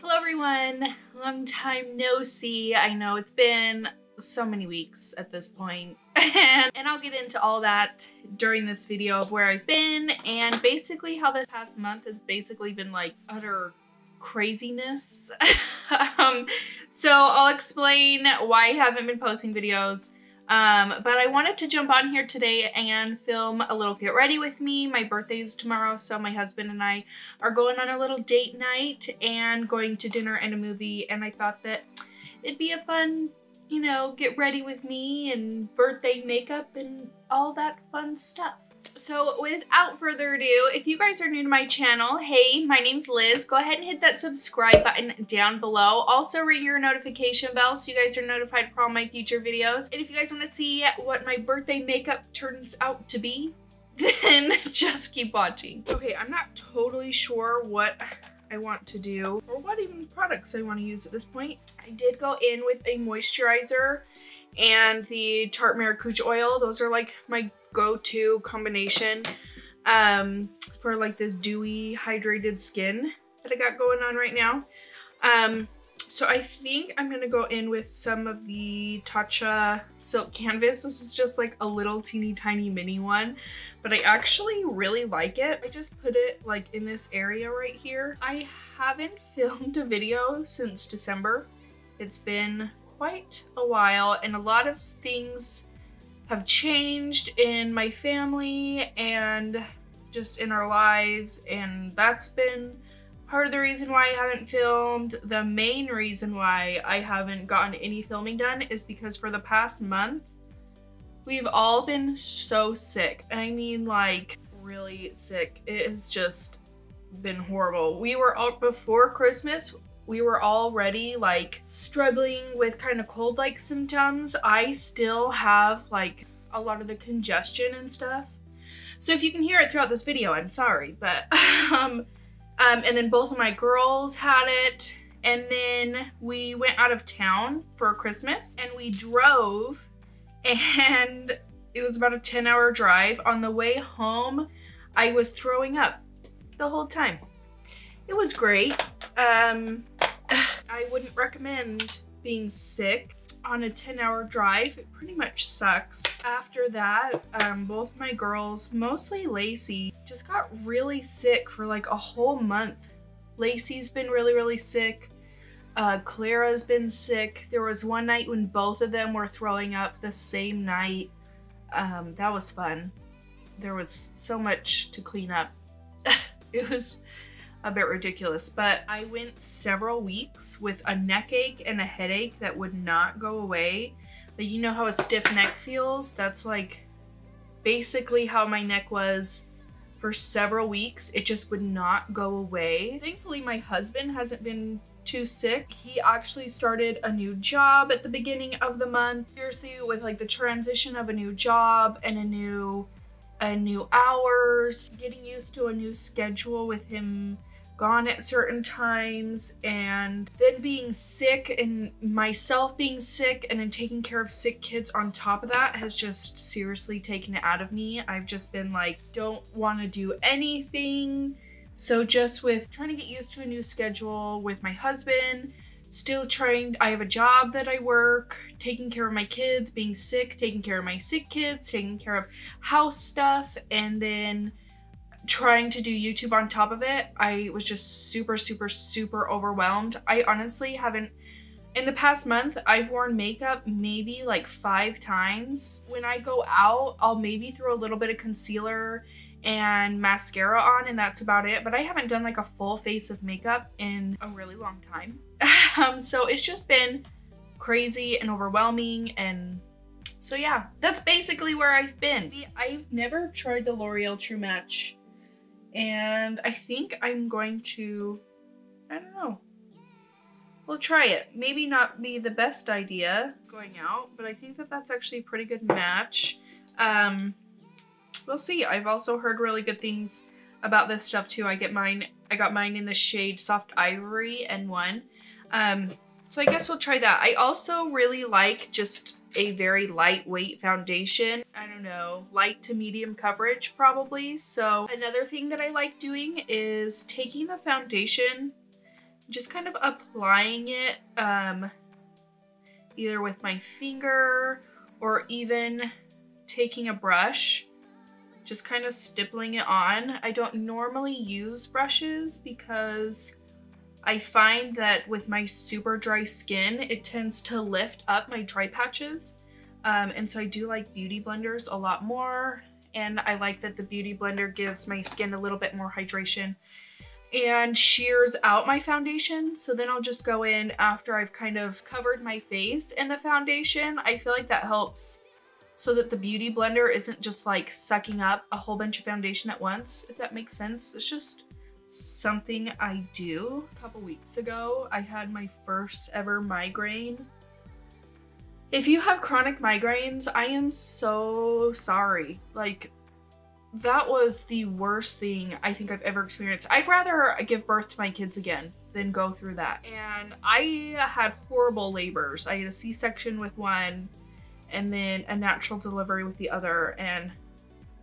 Hello everyone, long time no see. I know it's been so many weeks at this point. and I'll get into all that during this video of where I've been and basically how this past month has basically been like utter craziness. So I'll explain why I haven't been posting videos. But I wanted to jump on here today and film a little get ready with me. My birthday's tomorrow, so my husband and I are going on a little date night and going to dinner and a movie, and I thought that it'd be a fun, you know, get ready with me and birthday makeup and all that fun stuff. So without further ado, if you guys are new to my channel, hey, my name's Liz. Go ahead and hit that subscribe button down below. Also ring your notification bell so you guys are notified for all my future videos. And if you guys want to see what my birthday makeup turns out to be, then just keep watching. Okay, I'm not totally sure what I want to do or what even products I want to use at this point. I did go in with a moisturizer and the Tarte Maracuja oil. Those are like my go-to combination for like this dewy hydrated skin that I got going on right now. So I think I'm gonna go in with some of the Tatcha Silk Canvas. This is just like a little teeny tiny mini one, but I actually really like it. I just put it like in this area right here. I haven't filmed a video since December. It's been quite a while and a lot of things have changed in my family and just in our lives, and that's been part of the reason why I haven't filmed. The main reason why I haven't gotten any filming done is because for the past month we've all been so sick. I mean, like, really sick. It has just been horrible. We were out before Christmas. We were already like struggling with kind of cold-like symptoms. I still have like a lot of the congestion and stuff. So if you can hear it throughout this video, I'm sorry, but and then both of my girls had it, and then we went out of town for Christmas and we drove, and it was about a 10-hour drive. On the way home, I was throwing up the whole time. It was great. I wouldn't recommend being sick on a 10-hour drive. It pretty much sucks. After that, both my girls, mostly Lacey, just got really sick for like a whole month. Lacey's been really sick. Clara's been sick. There was one night when both of them were throwing up the same night. That was fun. There was so much to clean up. It was a bit ridiculous, but I went several weeks with a neck ache and a headache that would not go away. Like, you know how a stiff neck feels? That's like basically how my neck was for several weeks. It just would not go away. Thankfully, my husband hasn't been too sick. He actually started a new job at the beginning of the month. Seriously, with like the transition of a new job and a new hours, getting used to a new schedule with him gone at certain times, and then being sick and myself being sick and then taking care of sick kids on top of that has just seriously taken it out of me. I've just been like, don't want to do anything. So just with trying to get used to a new schedule with my husband, still trying, I have a job that I work, taking care of my kids, being sick, taking care of my sick kids, taking care of house stuff, and then trying to do YouTube on top of it. I was just super overwhelmed. I honestly haven't, in the past month, I've worn makeup maybe like 5 times. When I go out, I'll maybe throw a little bit of concealer and mascara on, and that's about it. But I haven't done like a full face of makeup in a really long time. So it's just been crazy and overwhelming, and so yeah, that's basically where I've been. I've never tried the L'Oreal True Match, and I think I'm going to, I don't know, we'll try it. Maybe not be the best idea going out, but I think that that's actually a pretty good match. We'll see. I've also heard really good things about this stuff too. I got mine in the shade Soft Ivory N1. So I guess we'll try that. I also really like just a very lightweight foundation. I don't know, light to medium coverage probably. So another thing that I like doing is taking the foundation just kind of applying it either with my finger or even taking a brush, just kind of stippling it on. I don't normally use brushes because I find that with my super dry skin, it tends to lift up my dry patches. And so I do like beauty blenders a lot more. And I like that the beauty blender gives my skin a little bit more hydration and shears out my foundation. So then I'll just go in after I've kind of covered my face in the foundation. I feel like that helps so that the beauty blender isn't just like sucking up a whole bunch of foundation at once, if that makes sense. It's just something I do. A couple weeks ago, I had my first ever migraine. If you have chronic migraines, I am so sorry. Like, that was the worst thing I think I've ever experienced. I'd rather give birth to my kids again than go through that. And I had horrible labors. I had a C-section with one and then a natural delivery with the other, and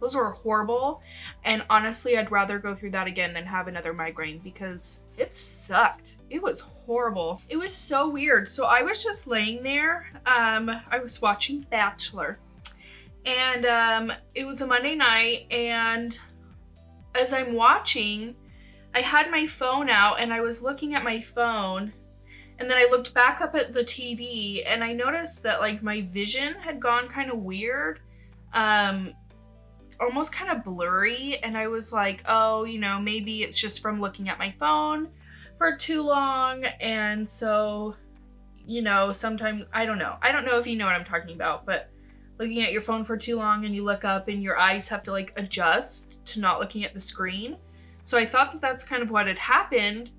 those were horrible. And honestly, I'd rather go through that again than have another migraine because it sucked. It was horrible. It was so weird. So I was just laying there. I was watching Bachelor, and it was a Monday night, and as I'm watching, I had my phone out and I was looking at my phone, and then I looked back up at the TV and I noticed that like my vision had gone kind of weird, almost kind of blurry, and I was like, oh, you know, maybe it's just from looking at my phone for too long. And so, you know, sometimes, I don't know if you know what I'm talking about, but looking at your phone for too long and you look up and your eyes have to like adjust to not looking at the screen. So I thought that that's kind of what had happened.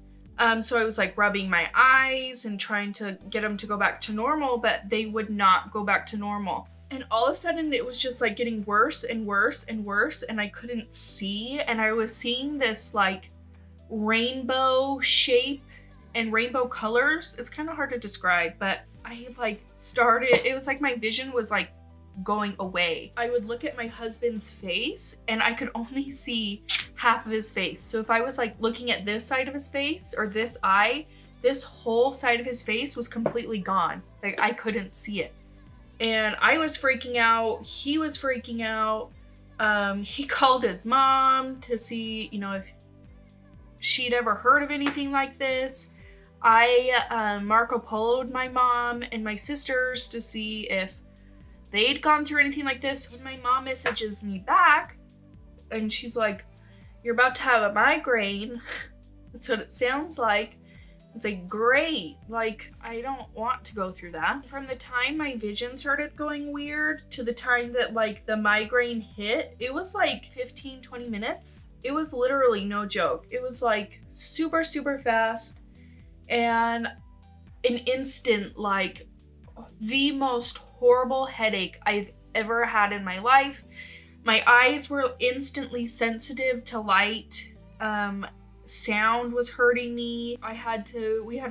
So I was like rubbing my eyes and trying to get them to go back to normal, but they would not go back to normal. And all of a sudden it was just like getting worse and worse and worse, and I couldn't see. And I was seeing this like rainbow shape and rainbow colors. It's kind of hard to describe, but I like started, it was like my vision was like going away. I would look at my husband's face and I could only see half of his face. So if I was like looking at this side of his face or this eye, this whole side of his face was completely gone. Like I couldn't see it. And I was freaking out. He was freaking out. He called his mom to see, you know, if she'd ever heard of anything like this. I Marco Polo'd my mom and my sisters to see if they'd gone through anything like this. And my mom messages me back and she's like, you're about to have a migraine. That's what it sounds like. It's like, great, like, I don't want to go through that. From the time my vision started going weird to the time that like the migraine hit, it was like 15-20 minutes. It was literally no joke. It was like super, super fast, and an instant, like the most horrible headache I've ever had in my life. My eyes were instantly sensitive to light. Sound was hurting me. We had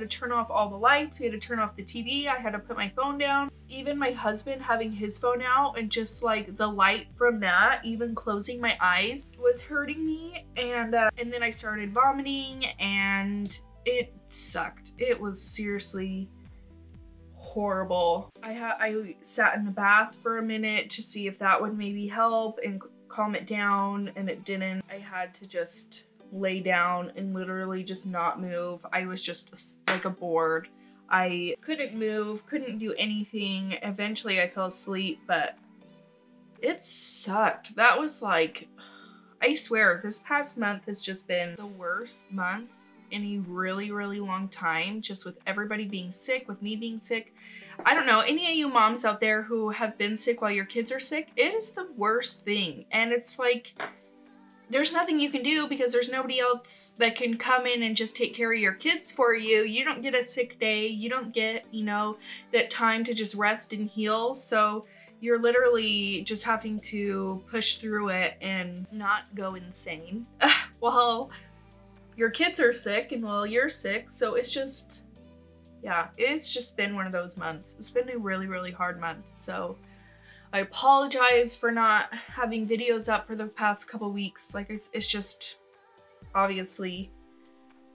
to turn off all the lights. We had to turn off the TV. I had to put my phone down. Even my husband having his phone out and just like the light from that, even closing my eyes, was hurting me. And then I started vomiting and it sucked. It was seriously horrible. I sat in the bath for a minute to see if that would maybe help and calm it down, and it didn't. I had to just lay down and literally just not move. I was just like a board. I couldn't move, couldn't do anything. Eventually I fell asleep, but it sucked. That was like, I swear, this past month has just been the worst month in a really, really long time, just with everybody being sick, with me being sick. I don't know, any of you moms out there who have been sick while your kids are sick, it is the worst thing. And it's like, there's nothing you can do because there's nobody else that can come in and just take care of your kids for you. You don't get a sick day. You don't get, you know, that time to just rest and heal. So you're literally just having to push through it and not go insane while your kids are sick and while you're sick. So it's just, yeah, it's just been one of those months. It's been a really, really hard month. So I apologize for not having videos up for the past couple weeks. Like, it's just, obviously,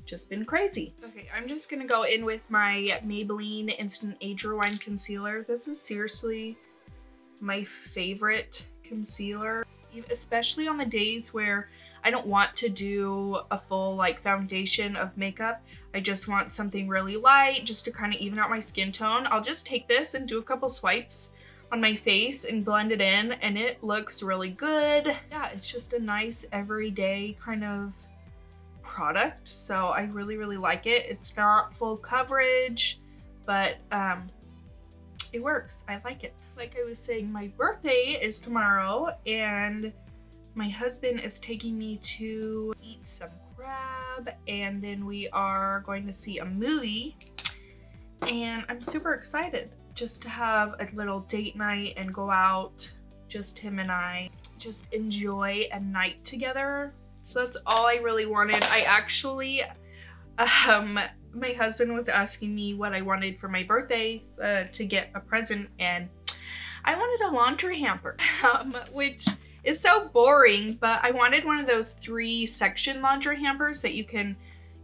just been crazy. Okay, I'm just gonna go in with my Maybelline Instant Age Rewind Concealer. This is seriously my favorite concealer, especially on the days where I don't want to do a full like foundation of makeup. I just want something really light just to kind of even out my skin tone. I'll just take this and do a couple swipes on my face and blend it in, and it looks really good. Yeah, it's just a nice everyday kind of product, so I really like it. It's not full coverage, but it works. I like it. Like I was saying, my birthday is tomorrow, and my husband is taking me to eat some crab, and then we are going to see a movie, and I'm super excited just to have a little date night and go out, just him and I, just enjoy a night together. So that's all I really wanted. I actually, my husband was asking me what I wanted for my birthday to get a present, and I wanted a laundry hamper, which is so boring, but I wanted one of those 3-section laundry hampers that you can,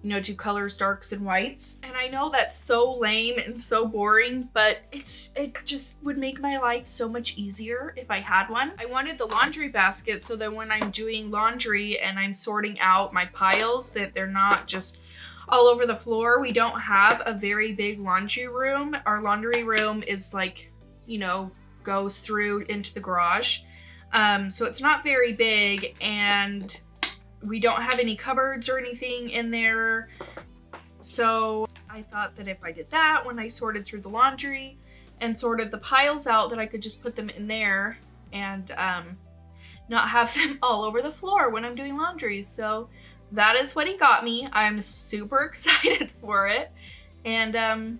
you know, do colors, darks, and whites. And I know that's so lame and so boring, but it just would make my life so much easier if I had one. I wanted the laundry basket so that when I'm doing laundry and I'm sorting out my piles, that they're not just all over the floor. We don't have a very big laundry room. Our laundry room is like, you know, goes through into the garage. So it's not very big, and we don't have any cupboards or anything in there. So I thought that if I did that when I sorted through the laundry and sorted the piles out, that I could just put them in there and not have them all over the floor when I'm doing laundry. So that is what he got me. I'm super excited for it. And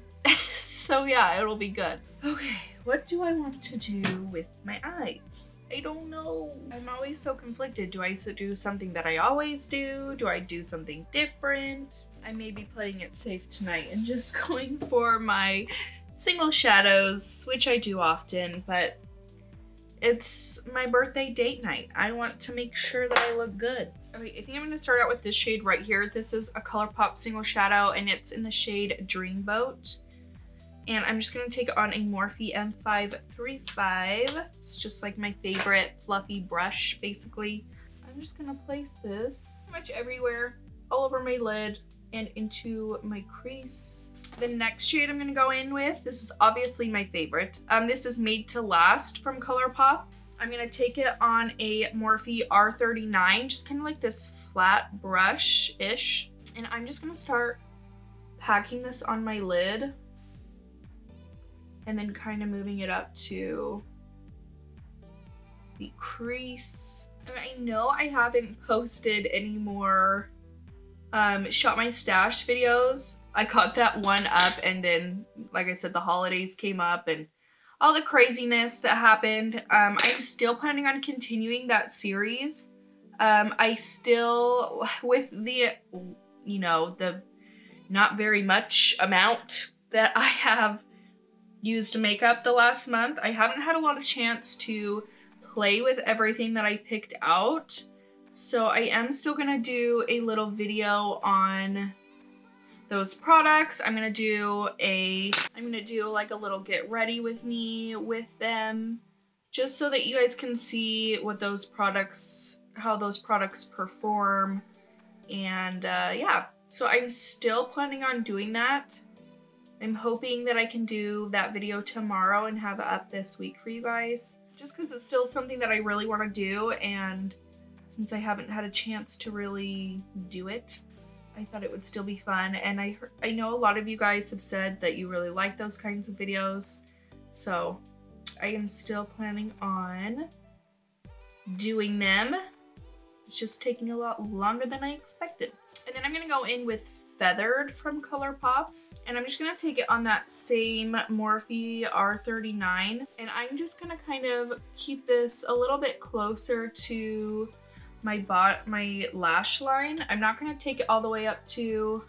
so yeah, it'll be good. Okay, what do I want to do with my eyes? I don't know. I'm always so conflicted. Do I do something that I always do? Do I do something different? I may be playing it safe tonight and just going for my single shadows, which I do often, but it's my birthday date night. I want to make sure that I look good. Okay, I think I'm gonna start out with this shade right here. This is a Colourpop single shadow, and it's in the shade Dreamboat. And I'm just gonna take it on a Morphe M535. It's just like my favorite fluffy brush, basically. I'm just gonna place this pretty much everywhere, all over my lid and into my crease. The next shade I'm gonna go in with, this is obviously my favorite. This is Made to Last from Colourpop. I'm gonna take it on a Morphe R39, just kind of like this flat brush-ish. And I'm just gonna start packing this on my lid, and then kind of moving it up to the crease. And I know I haven't posted any more Shop My Stash videos. I caught that one up, and then, like I said, the holidays came up and all the craziness that happened. I'm still planning on continuing that series. I still, with the, you know, the not very much amount that I have used makeup the last month, I haven't had a lot of chance to play with everything that I picked out. So I am still gonna do a little video on those products. I'm gonna do like a little get ready with me with them, just so that you guys can see what those products, how those products perform. And yeah, so I'm still planning on doing that. I'm hoping that I can do that video tomorrow and have it up this week for you guys, just because it's still something that I really want to do, and since I haven't had a chance to really do it, I thought it would still be fun. And I know a lot of you guys have said that you really like those kinds of videos, so I am still planning on doing them. It's just taking a lot longer than I expected. And then I'm gonna go in with Feathered from Colourpop. And I'm just gonna take it on that same Morphe R39. And I'm just gonna kind of keep this a little bit closer to my lash line. I'm not gonna take it all the way up to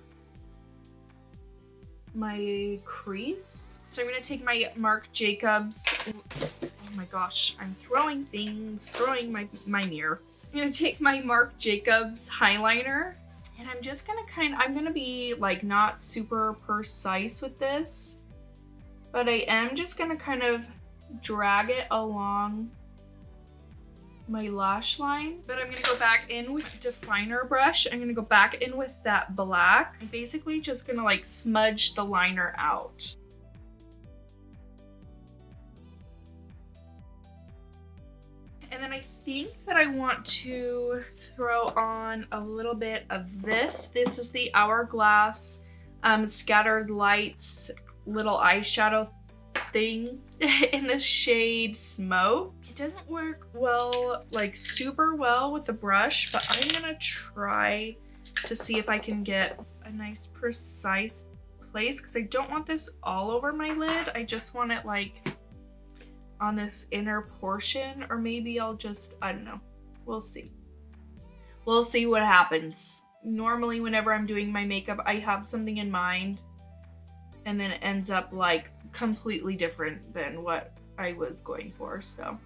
my crease. So I'm gonna take my Marc Jacobs, oh my gosh, I'm throwing things, throwing my mirror. I'm gonna take my Marc Jacobs Highliner, and I'm just gonna I'm gonna be like not super precise with this, but I am just gonna kind of drag it along my lash line. But I'm gonna go back in with definer brush. I'm gonna go back in with that black. I'm basically just gonna like smudge the liner out. And then I think that I want to throw on a little bit of this. This is the Hourglass Scattered Lights little eyeshadow thing in the shade Smoke. It doesn't work well, like super well with the brush, but I'm gonna try to see if I can get a nice precise place, because I don't want this all over my lid. I just want it like on this inner portion, or maybe I'll just, I don't know. We'll see. We'll see what happens. Normally whenever I'm doing my makeup, I have something in mind and then it ends up like completely different than what I was going for. So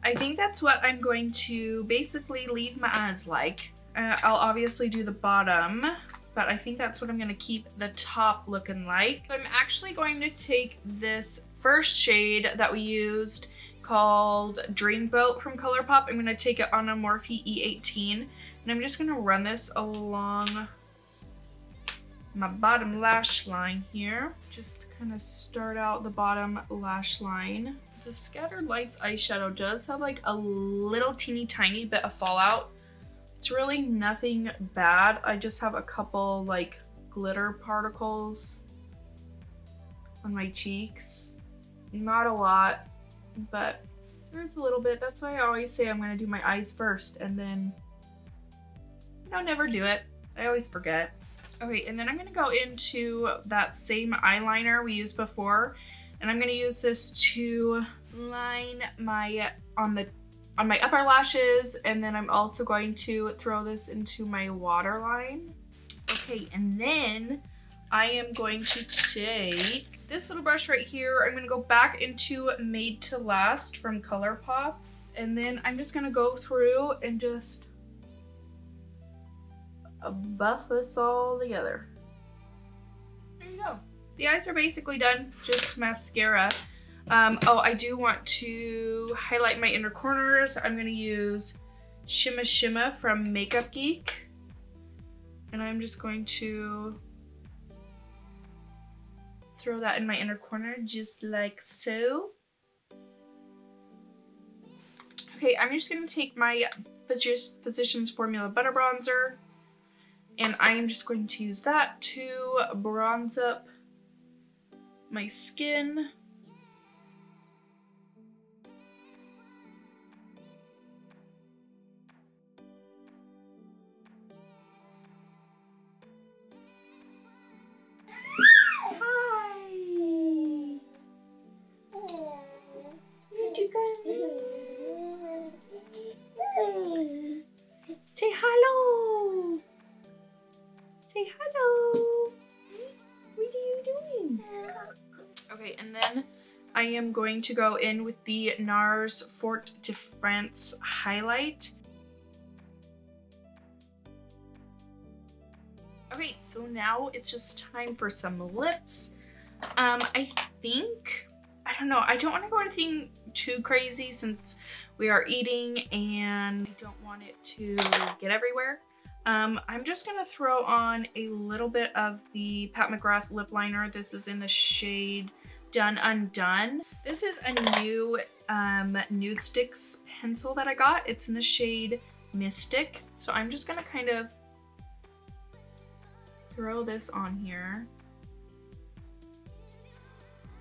I think that's what I'm going to basically leave my eyes like. I'll obviously do the bottom, but I think that's what I'm gonna keep the top looking like. So I'm actually going to take this first shade that we used called Dreamboat from Colourpop. I'm gonna take it on a Morphe E18, and I'm just gonna run this along my bottom lash line here. Just kind of start out the bottom lash line. The Scattered Lights eyeshadow does have like a little teeny tiny bit of fallout. It's really nothing bad. I just have a couple like glitter particles on my cheeks. Not a lot, but there's a little bit. That's why I always say I'm gonna do my eyes first, and then never do it. I always forget. Okay, and then I'm gonna go into that same eyeliner we used before, and I'm gonna use this to line my on my upper lashes, and then I'm also going to throw this into my waterline. Okay, and then I am going to take this little brush right here. I'm gonna go back into Made to Last from Colourpop, and then I'm just gonna go through and just buff this all together. There you go. The eyes are basically done, just mascara. Oh, I do want to highlight my inner corners. I'm gonna use Shimma Shimma from Makeup Geek, and I'm just going to throw that in my inner corner, just like so. Okay, I'm just gonna take my Physicians Formula Butter Bronzer, and I'm just going to use that to bronze up my skin. Say hello! Say hello! What are you doing? Okay, and then I am going to go in with the Nars Fort de France highlight. Okay, so now it's just time for some lips. I think, I don't know, I don't want to go anything too crazy since we are eating and I don't want it to get everywhere. I'm just gonna throw on a little bit of the Pat McGrath lip liner. This is in the shade Done Undone. This is a new Nudestix pencil that I got. It's in the shade Mystic. So I'm just gonna kind of throw this on here.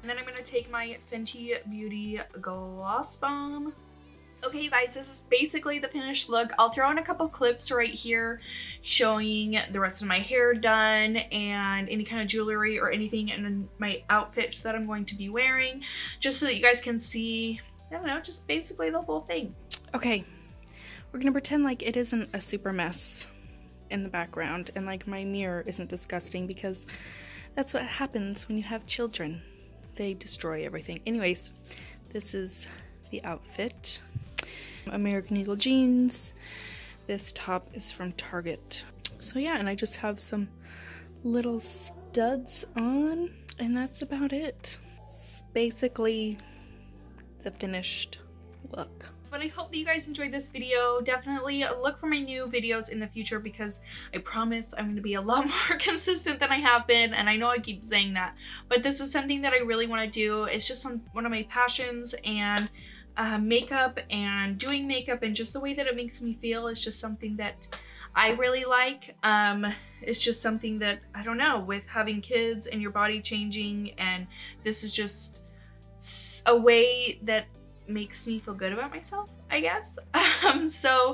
And then I'm gonna take my Fenty Beauty Gloss Bomb. Okay, you guys, this is basically the finished look. I'll throw in a couple clips right here showing the rest of my hair done and any kind of jewelry or anything in my outfits that I'm going to be wearing, just so that you guys can see, I don't know, just basically the whole thing. Okay, we're gonna pretend like it isn't a super mess in the background and like my mirror isn't disgusting, because that's what happens when you have children. They destroy everything. Anyways, this is the outfit. American Eagle jeans. This top is from Target. So yeah, and I just have some little studs on, and that's about it. It's basically the finished look. But I hope that you guys enjoyed this video. Definitely look for my new videos in the future because I promise I'm going to be a lot more consistent than I have been. And I know I keep saying that, but this is something that I really want to do. It's just one of my passions, and makeup and doing makeup and just the way that it makes me feel is just something that I really like. It's just something that, I don't know, with having kids and your body changing, and this is just a way that makes me feel good about myself, I guess. So